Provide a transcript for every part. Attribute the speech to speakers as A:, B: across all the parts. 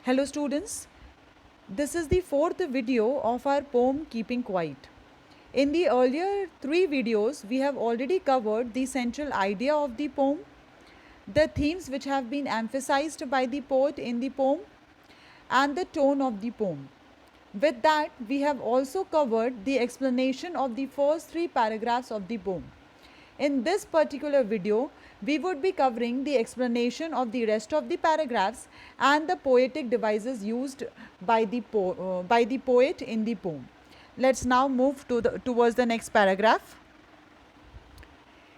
A: Hello students, this is the fourth video of our poem Keeping Quiet. In the earlier three videos, we have already covered the central idea of the poem, the themes which have been emphasized by the poet in the poem, and the tone of the poem. With that, we have also covered the explanation of the first three paragraphs of the poem. In this particular video, we would be covering the explanation of the rest of the paragraphs and the poetic devices used by the poet in the poem. Let's now move towards the next paragraph.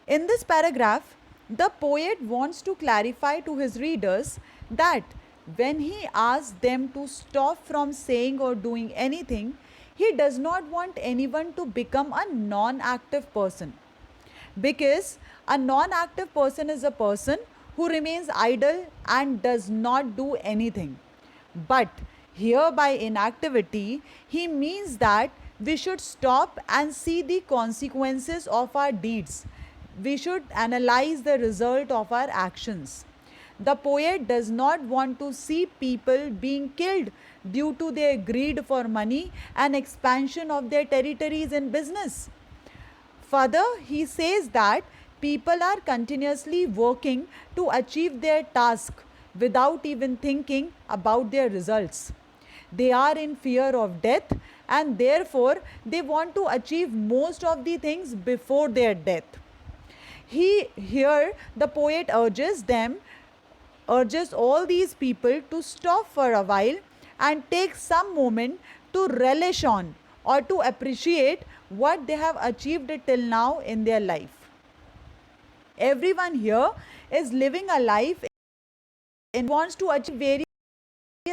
A: In this paragraph, the poet wants to clarify to his readers that when he asks them to stop from saying or doing anything, he does not want anyone to become a non-active person. Because a non-active person is a person who remains idle and does not do anything. But here by inactivity, he means that we should stop and see the consequences of our deeds. We should analyze the result of our actions. The poet does not want to see people being killed due to their greed for money and expansion of their territories in business. Further, he says that people are continuously working to achieve their task without even thinking about their results. They are in fear of death and therefore they want to achieve most of the things before their death. Here the poet urges all these people to stop for a while and take some moment to relish on or to appreciate what they have achieved till now in their life. Everyone here is living a life and wants to achieve various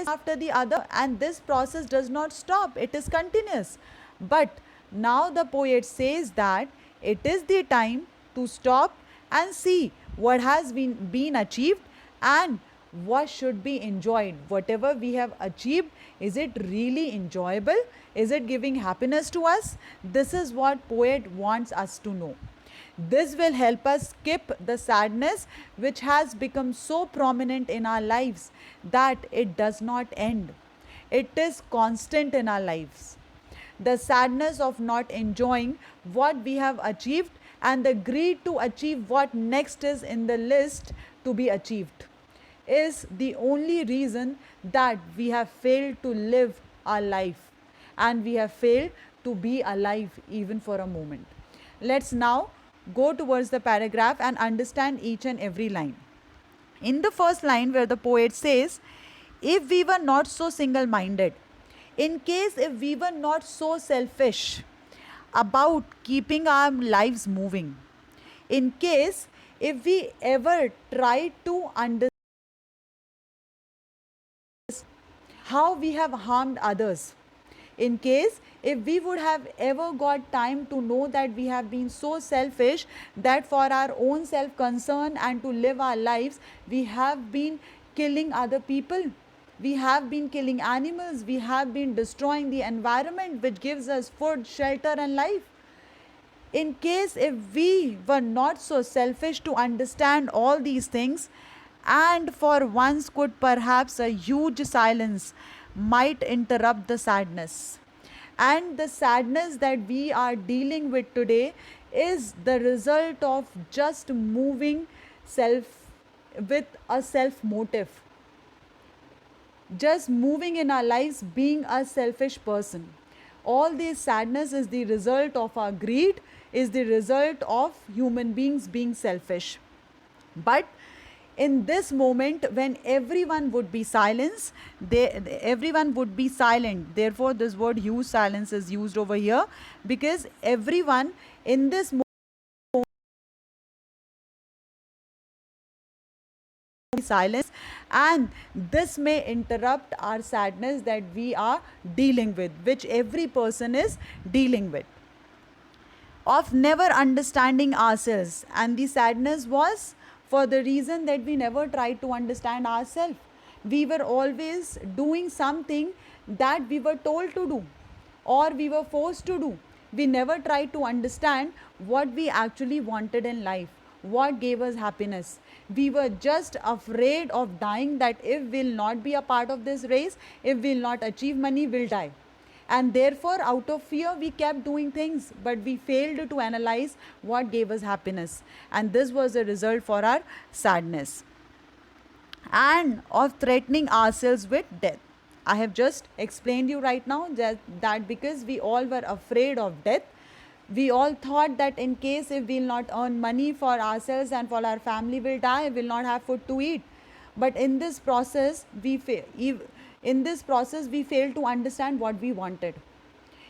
A: after the other, and this process does not stop, it is continuous. But now the poet says that it is the time to stop and see what has been achieved and what should be enjoyed. Whatever we have achieved, is it really enjoyable? Is it giving happiness to us? This is what poet wants us to know. This will help us skip the sadness which has become so prominent in our lives that it does not end. It is constant in our lives. The sadness of not enjoying what we have achieved and the greed to achieve what next is in the list to be achieved is the only reason that we have failed to live our life and we have failed to be alive even for a moment. Let's now go towards the paragraph and understand each and every line. In the first line where the poet says, if we were not so single-minded, in case if we were not so selfish about keeping our lives moving, in case if we ever tried to understand how we have harmed others, in case if we would have ever got time to know that we have been so selfish that for our own self-concern and to live our lives, we have been killing other people, we have been killing animals, we have been destroying the environment which gives us food, shelter and life. In case if we were not so selfish to understand all these things, and for once could perhaps a huge silence might interrupt the sadness. And the sadness that we are dealing with today is the result of just moving with a self motive. Just moving in our lives being a selfish person. All this sadness is the result of our greed, is the result of human beings being selfish. But in this moment when everyone would be silent, therefore this word huge silence is used over here, because everyone in this moment silence, and this may interrupt our sadness that we are dealing with, which every person is dealing with, of never understanding ourselves. And the sadness was for the reason that we never tried to understand ourselves. We were always doing something that we were told to do or we were forced to do. We never tried to understand what we actually wanted in life, what gave us happiness. We were just afraid of dying, that if we'll not be a part of this race, if we'll not achieve money, we'll die. And therefore, out of fear, we kept doing things, but we failed to analyze what gave us happiness. And this was the result for our sadness and of threatening ourselves with death. I have just explained you right now that because we all were afraid of death, we all thought that in case if we'll not earn money for ourselves and for our family will die, we'll not have food to eat. But in this process, we fail to understand what we wanted.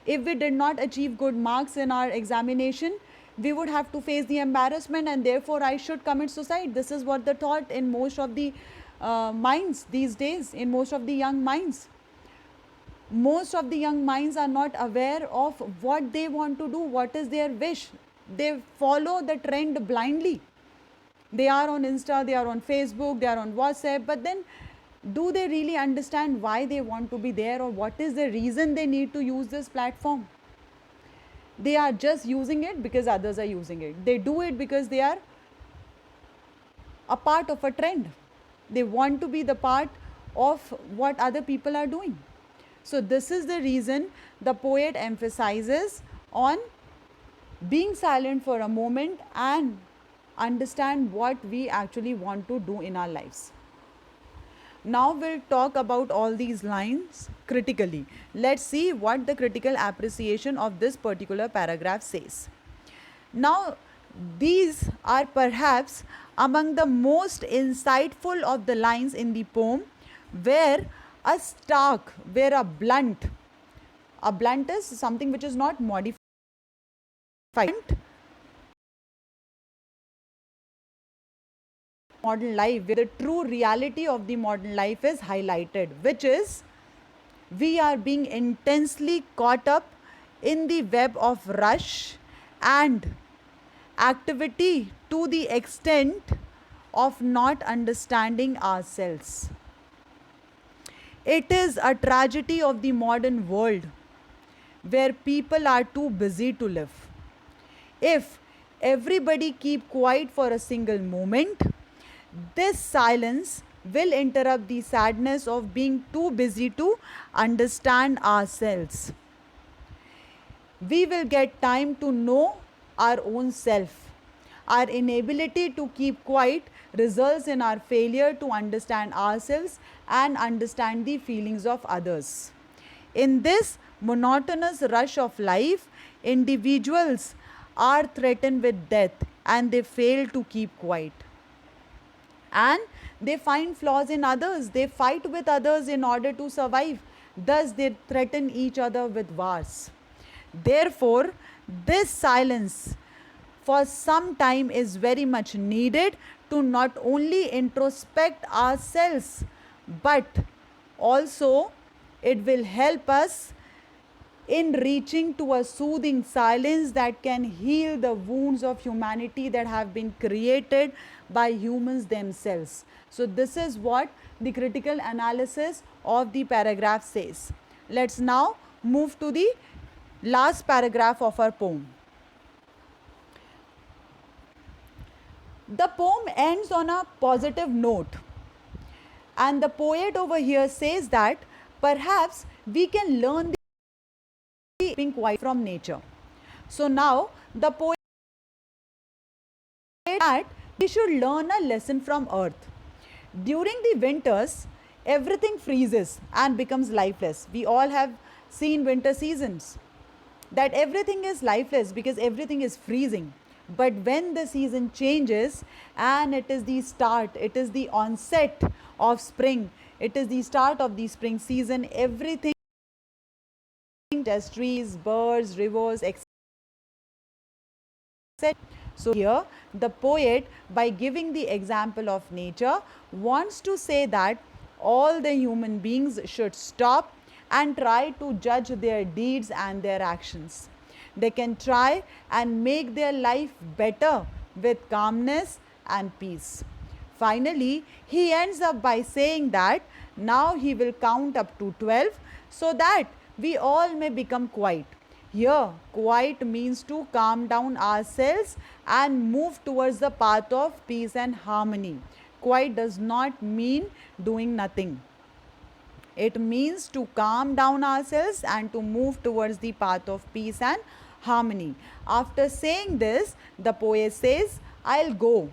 A: If we did not achieve good marks in our examination, we would have to face the embarrassment, and therefore I should commit suicide. This is what the thought in most of the minds these days, in most of the young minds. Most of the young minds are not aware of what they want to do, what is their wish. They follow the trend blindly. They are on Insta, they are on Facebook, they are on WhatsApp, but then do they really understand why they want to be there, or what is the reason they need to use this platform? They are just using it because others are using it. They do it because they are a part of a trend. They want to be the part of what other people are doing. So this is the reason the poet emphasizes on being silent for a moment and understand what we actually want to do in our lives. Now we'll talk about all these lines critically. Let's see what the critical appreciation of this particular paragraph says. Now, these are perhaps among the most insightful of the lines in the poem, where a blunt is something which is not modified. Modern life, where the true reality of the modern life is highlighted, which is we are being intensely caught up in the web of rush and activity to the extent of not understanding ourselves. It is a tragedy of the modern world where people are too busy to live. If everybody keep quiet for a single moment, this silence will interrupt the sadness of being too busy to understand ourselves. We will get time to know our own self. Our inability to keep quiet results in our failure to understand ourselves and understand the feelings of others. In this monotonous rush of life, individuals are threatened with death and they fail to keep quiet. And they find flaws in others. They fight with others in order to survive. Thus, they threaten each other with wars. Therefore, this silence for some time is very much needed to not only introspect ourselves, but also it will help us in reaching to a soothing silence that can heal the wounds of humanity that have been created by humans themselves. So this is what the critical analysis of the paragraph says. Let's now move to the last paragraph of our poem. The poem ends on a positive note, and the poet over here says that perhaps we can learn the keeping quiet from nature. So now the poet says that we should learn a lesson from earth. During the winters, everything freezes and becomes lifeless. We all have seen winter seasons, that everything is lifeless because everything is freezing. But when the season changes and it is the onset of spring, it is the start of the spring season, everything, just trees, birds, rivers, etc. So here the poet, by giving the example of nature, wants to say that all the human beings should stop and try to judge their deeds and their actions. They can try and make their life better with calmness and peace. Finally, he ends up by saying that now he will count up to 12 so that we all may become quiet. Here, quiet means to calm down ourselves and move towards the path of peace and harmony. Quiet does not mean doing nothing. It means to calm down ourselves and to move towards the path of peace and harmony. After saying this, the poet says, I'll go.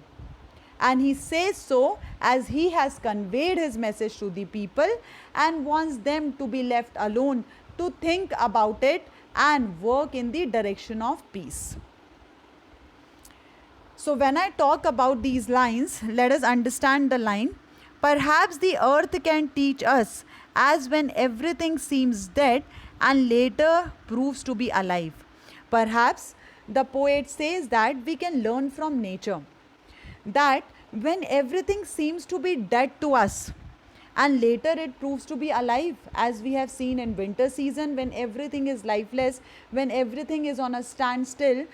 A: And he says so as he has conveyed his message to the people and wants them to be left alone to think about it and work in the direction of peace. So, when I talk about these lines, let us understand the line. Perhaps the earth can teach us, as when everything seems dead and later proves to be alive. Perhaps the poet says that we can learn from nature that when everything seems to be dead to us and later it proves to be alive, as we have seen in winter season when everything is lifeless, when everything is on a standstill,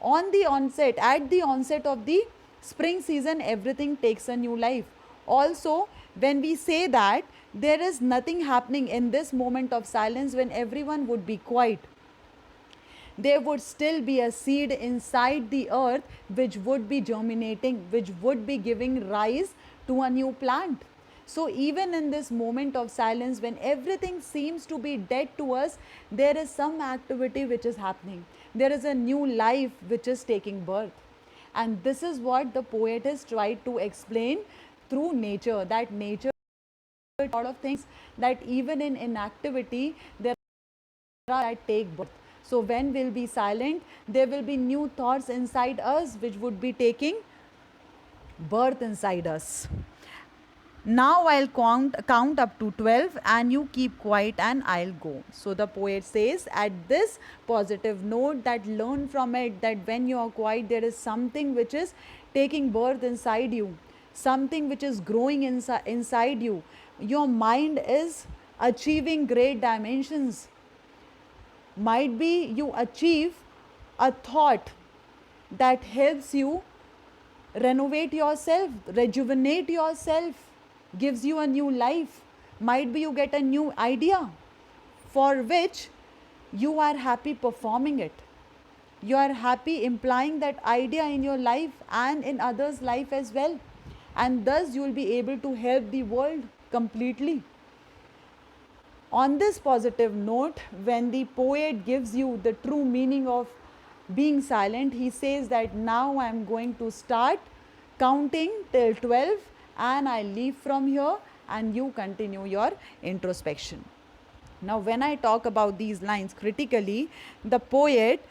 A: at the onset of the spring season, everything takes a new life. Also, when we say that there is nothing happening in this moment of silence, when everyone would be quiet, there would still be a seed inside the earth which would be germinating, which would be giving rise to a new plant. So, even in this moment of silence, when everything seems to be dead to us, there is some activity which is happening. There is a new life which is taking birth. And this is what the poet has tried to explain through nature, that nature a lot of things, that even in inactivity there are that take birth. So when we'll be silent, there will be new thoughts inside us which would be taking birth inside us. Now I'll count up to 12 and you keep quiet and I'll go. So the poet says at this positive note, that learn from it, that when you are quiet there is something which is taking birth inside you, something which is growing inside you. Your mind is achieving great dimensions. Might be you achieve a thought that helps you renovate yourself, rejuvenate yourself, gives you a new life. Might be you get a new idea for which you are happy performing it. You are happy implying that idea in your life and in others' life as well. And thus you will be able to help the world completely. On this positive note, when the poet gives you the true meaning of being silent, he says that now I am going to start counting till 12 and I leave from here and you continue your introspection. Now, when I talk about these lines critically, the poet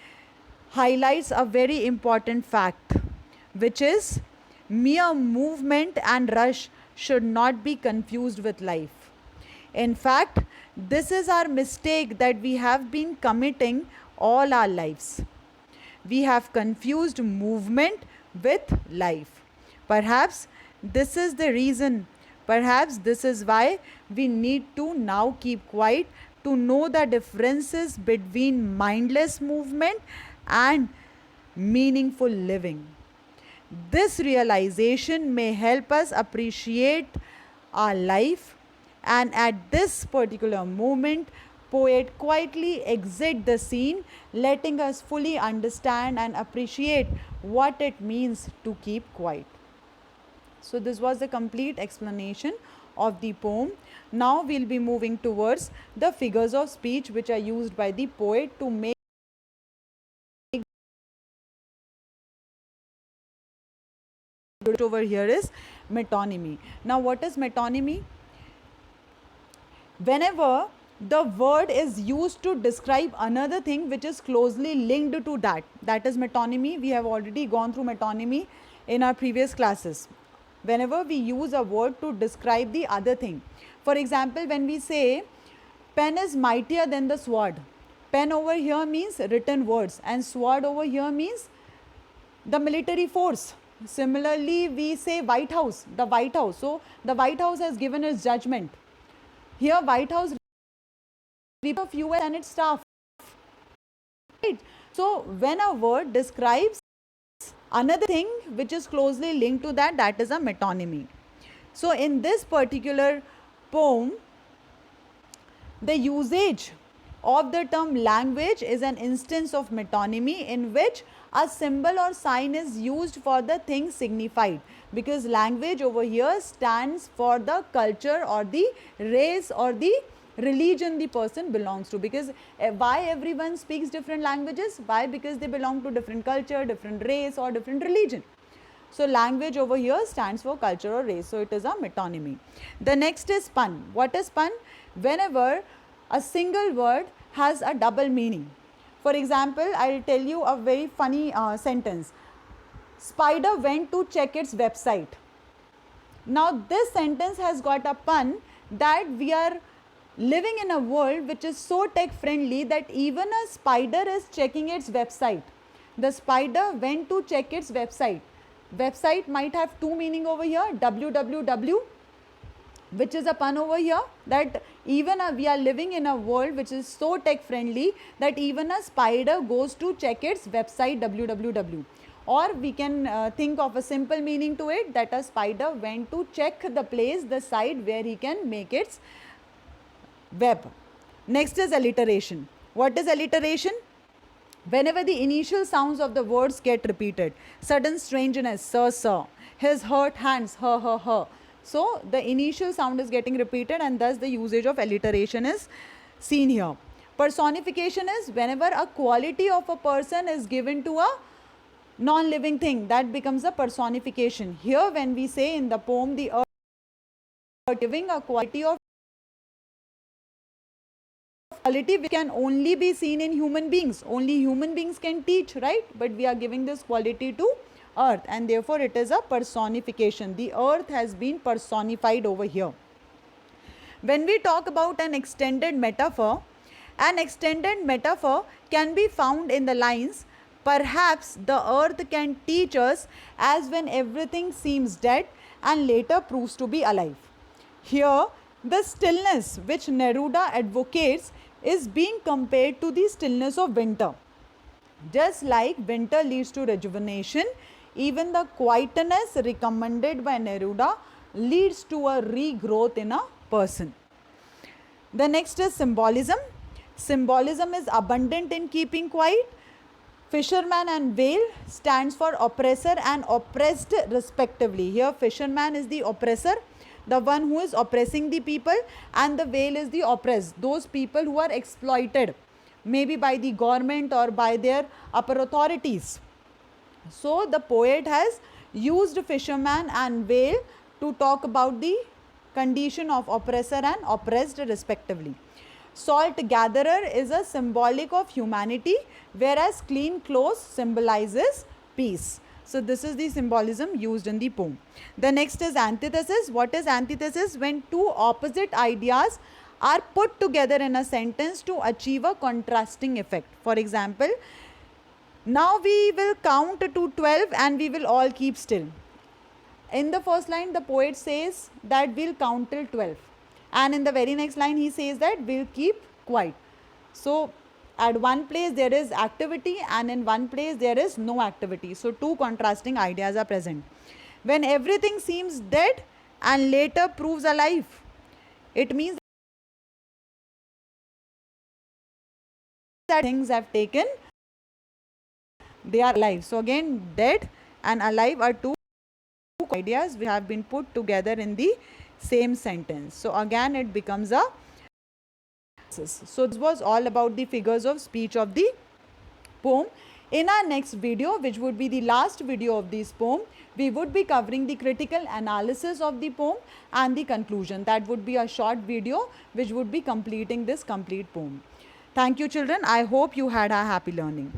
A: highlights a very important fact, which is mere movement and rush should not be confused with life. In fact, this is our mistake that we have been committing all our lives. We have confused movement with life. Perhaps this is the reason, perhaps this is why we need to now keep quiet, to know the differences between mindless movement and meaningful living. This realization may help us appreciate our life, and at this particular moment, poet quietly exit the scene, letting us fully understand and appreciate what it means to keep quiet. So this was the complete explanation of the poem. Now we'll be moving towards the figures of speech which are used by the poet to make over here is metonymy. Now what is metonymy? Whenever the word is used to describe another thing which is closely linked to that is metonymy. We have already gone through metonymy in our previous classes. Whenever we use a word to describe the other thing, for example, when we say pen is mightier than the sword, pen over here means written words and sword over here means the military force. Similarly, we say White House, the White House. So the White House has given its judgment. Here White House of US and its staff. Right? So when a word describes another thing which is closely linked to that is a metonymy. So in this particular poem, the usage of the term language is an instance of metonymy in which a symbol or sign is used for the thing signified, because language over here stands for the culture or the race or the religion the person belongs to. Because why everyone speaks different languages? Why? Because they belong to different culture, different race or different religion. So language over here stands for culture or race. So it is a metonymy. The next is pun. What is pun? Whenever a single word has a double meaning. For example, I will tell you a very funny sentence. Spider went to check its website. Now this sentence has got a pun that we are living in a world which is so tech friendly that even a spider is checking its website. The spider went to check its website. Website might have two meaning over here, www, which is a pun over here, that even we are living in a world which is so tech friendly that even a spider goes to check its website www. Or we can think of a simple meaning to it, that a spider went to check the place, the site where he can make its web. Next is alliteration. What is alliteration? Whenever the initial sounds of the words get repeated, sudden strangeness, sir, his hurt hands, her. So the initial sound is getting repeated and thus the usage of alliteration is seen here. Personification is whenever a quality of a person is given to a non-living thing, that becomes a personification. Here when we say in the poem, the earth giving a quality of quality which can only be seen in human beings. Only human beings can teach, right? But we are giving this quality to earth and therefore it is a personification. The earth has been personified over here. When we talk about an extended metaphor can be found in the lines, perhaps the earth can teach us as when everything seems dead and later proves to be alive. Here, the stillness which Neruda advocates is being compared to the stillness of winter. Just like winter leads to rejuvenation, even the quietness recommended by Neruda leads to a regrowth in a person. The next is symbolism. Symbolism is abundant in keeping quiet. Fisherman and whale stands for oppressor and oppressed respectively. Here fisherman is the oppressor, the one who is oppressing the people, and the whale is the oppressed, those people who are exploited maybe by the government or by their upper authorities. So the poet has used fisherman and whale to talk about the condition of oppressor and oppressed respectively. Salt gatherer is a symbolic of humanity, whereas clean clothes symbolizes peace. So this is the symbolism used in the poem. The next is antithesis. What is antithesis? When two opposite ideas are put together in a sentence to achieve a contrasting effect. For example, now we will count to 12 and we will all keep still. In the first line, the poet says that we'll count till 12. And in the very next line, he says that we'll keep quiet. So at one place there is activity and in one place there is no activity. So two contrasting ideas are present. When everything seems dead and later proves alive, it means that things have taken, they are alive. So again, dead and alive are two ideas which have been put together in the same sentence. So again it becomes a. So this was all about the figures of speech of the poem. In our next video, which would be the last video of this poem, we would be covering the critical analysis of the poem and the conclusion. That would be a short video which would be completing this complete poem. Thank you children. I hope you had a happy learning.